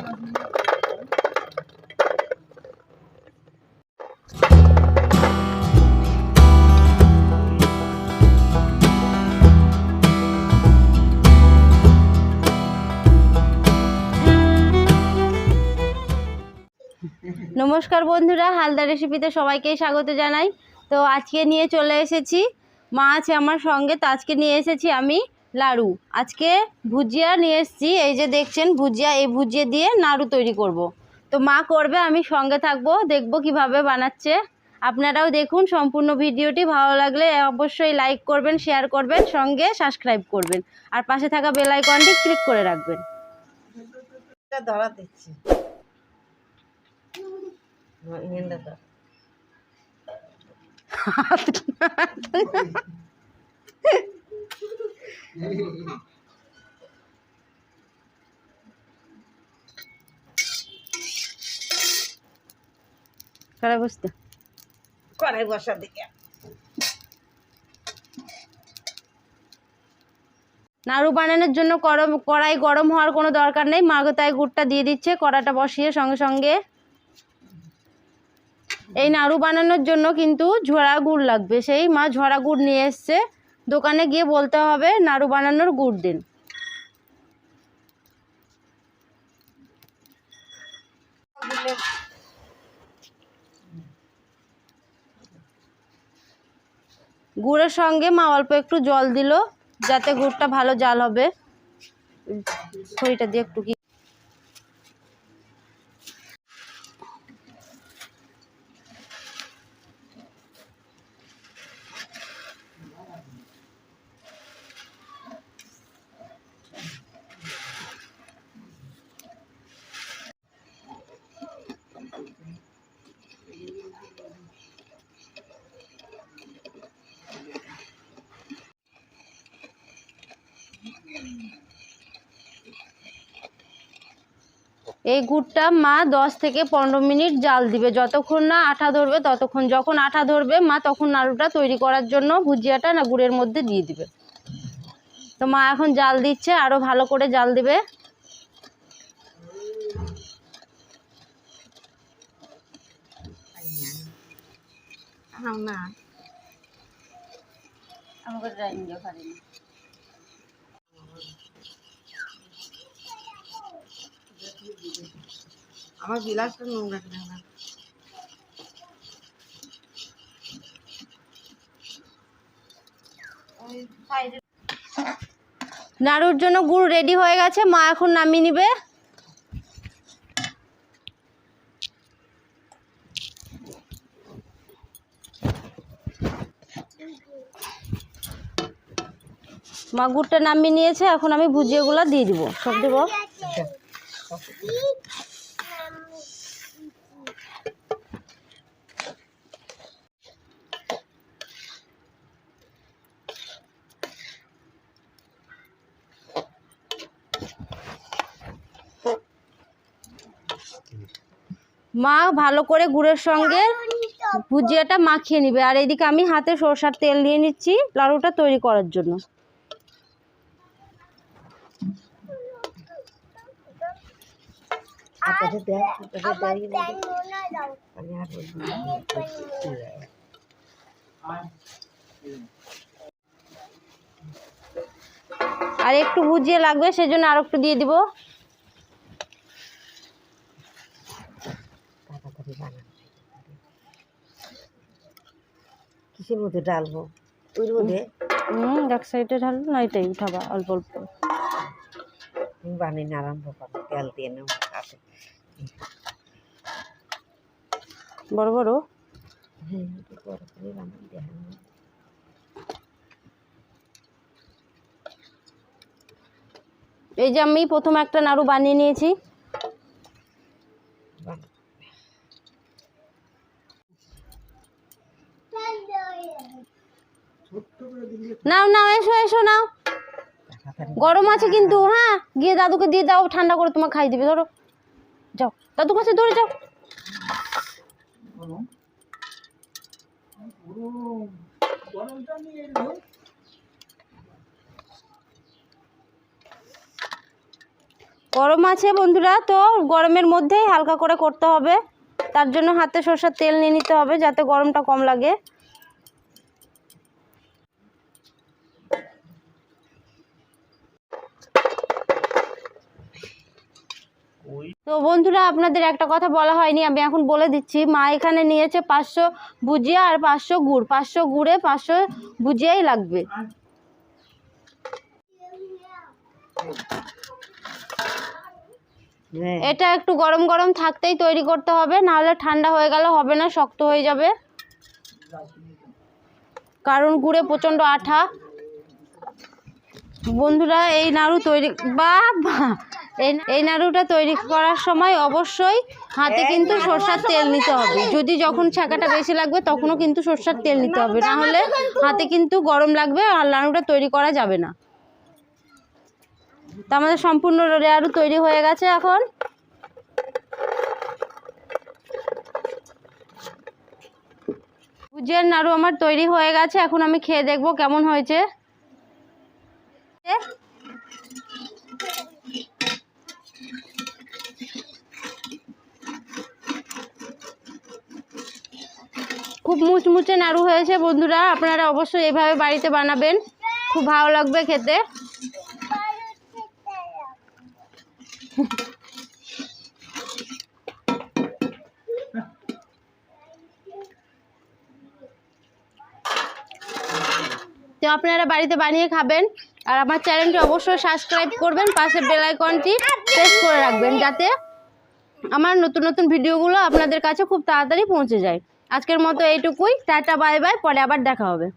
নমস্কার বন্ধুরা, হালদার রেসিপিতে সবাইকে স্বাগত জানাই। তো আজকে নিয়ে চলে এসেছি, মা আছে আমার সঙ্গে, তো আজকে নিয়ে এসেছি আমি লাড়ু। আজকে ভুজিয়া নিয়ে এসেছি, এই যে দেখছেন ভুজিয়া, এই ভুজিয়া দিয়ে নাড়ু তৈরি করব। তো মা করবে, আমি সঙ্গে থাকবো, দেখবো কিভাবে বানাচ্ছে। আপনারাও দেখুন সম্পূর্ণ ভিডিওটি। ভালো লাগলে অবশ্যই লাইক করবেন, শেয়ার করবেন, সঙ্গে সাবস্ক্রাইব করবেন, আর পাশে থাকা বেল আইকনটি ক্লিক করে রাখবেন। ধরা দিচ্ছি কড়াই বসতে, কড়াই বসা দিকে নাড়ু বানানোর জন্য কড়াই গরম হওয়ার কোনো দরকার নেই। মা তাই গুড়টা দিয়ে দিচ্ছে কড়াটা বসিয়ে সঙ্গে সঙ্গে। এই নাড়ু বানানোর জন্য কিন্তু ঝরা গুড় লাগবে, সেই মা ঝরা গুড় নিয়ে এসছে। দোকানে গিয়ে বলতে হবে নাড়ু বানানোর গুড় দিন। গুড়ের সঙ্গে মা অল্প একটু জল দিল, যাতে গুড়টা ভালো জাল হবে। খড়িটা দিয়ে একটু এই গুড়টা মা 10 থেকে 15 মিনিট জাল দিবে, যতক্ষণ না আঠা ধরবে ততক্ষণ। যখন আঠা ধরবে মা তখন নাড়ুটা তৈরি করার জন্য ভুজিয়াটা না গুড়ের মধ্যে দিয়ে দিবে। তো মা এখন জাল দিচ্ছে, আরো ভালো করে জাল দিবে। আমার বিলাসটা নোংরা কিনা না। নাড়ুর জন্য গুড় রেডি হয়ে গেছে, মা এখন নামিয়ে নিবে। মা গুড়টা নামিয়ে নিয়েছে, এখন আমি ভুজিয়াগুলো দিয়ে দিব, সব দেবো। মা ভালো করে গুড়ের সঙ্গে ভুজিয়াটা মাখিয়ে নিবে, আর এইদিকে আমি হাতে সরষার তেল নিয়ে নিচ্ছি লাড়ুটা তৈরি করার জন্য। আর একটু ভুজিয়া লাগবে, সেজন্য আর একটু দিয়ে দিব। কিসের মধ্যে ডালবো? ওই মধ্যে এক সাইডে ঢালবো না, এটাই উঠাবা অল্প অল্প। বানিয়ে আরম্ভ করবো, তেল দিয়ে নেব হাতে। বড় বড়, হ্যাঁ বড় করে বানিয়ে দেখানো। এই যে আমি প্রথম একটা নাড়ু বানিয়ে নিয়েছি। নাও নাও, এসো এসো, নাও। গরম আছে কিন্তু, হ্যাঁ গিয়ে দাদুকে দিয়ে দাও, ঠান্ডা করে তোমার খাই দিবে। ধরো, যাও দাদু কাছে ধরে যাও। গরম আছে বন্ধুরা, তো গরমের মধ্যেই হালকা করে করতে হবে। তার জন্য হাতে সরষের তেল নিয়ে নিতে হবে যাতে গরমটা কম লাগে। তো বন্ধুরা, আপনাদের একটা কথা বলা হয়নি, আমি এখন বলে দিচ্ছি। মা এখানে নিয়েছে 500 ভুজিয়া আর 500 গুড়। 500 গুড়ে 500 ভুজিয়াই লাগবে। এটা একটু গরম গরম থাকতেই তৈরি করতে হবে, নাহলে ঠান্ডা হয়ে গেলে হবে না, শক্ত হয়ে যাবে। কারণ গুড়ে প্রচণ্ড আঠা। বন্ধুরা, এই নাড়ু তৈরি এই নাড়ুটা তৈরি করার সময় অবশ্যই হাতে কিন্তু সরষের তেল নিতে হবে। যদি যখন ছাকাটা বেশি লাগবে তখনও কিন্তু সরষের তেল নিতে হবে, না হলে হাতে কিন্তু গরম লাগবে আর নাড়ুটা তৈরি করা যাবে না। তো আমাদের সম্পূর্ণ নাড়ু তৈরি হয়ে গেছে। এখন ভুজিয়ার নাড়ু আমার তৈরি হয়ে গেছে। এখন আমি খেয়ে দেখবো কেমন হয়েছে। খুব মুচমুচে নাড়ু হয়েছে বন্ধুরা, আপনারা অবশ্যই এভাবে বাড়িতে বানাবেন, খুব ভালো লাগবে খেতে। তো আপনারা বাড়িতে বানিয়ে খাবেন, আর আমার চ্যানেলটি অবশ্যই সাবস্ক্রাইব করবেন, পাশে বেল আইকনটি প্রেস করে রাখবেন যাতে আমার নতুন নতুন ভিডিওগুলো আপনাদের কাছে খুব তাড়াতাড়ি পৌঁছে যায়। আজকের মতো এইটুকুই, টাটা বাই বাই, পরে আবার দেখা হবে।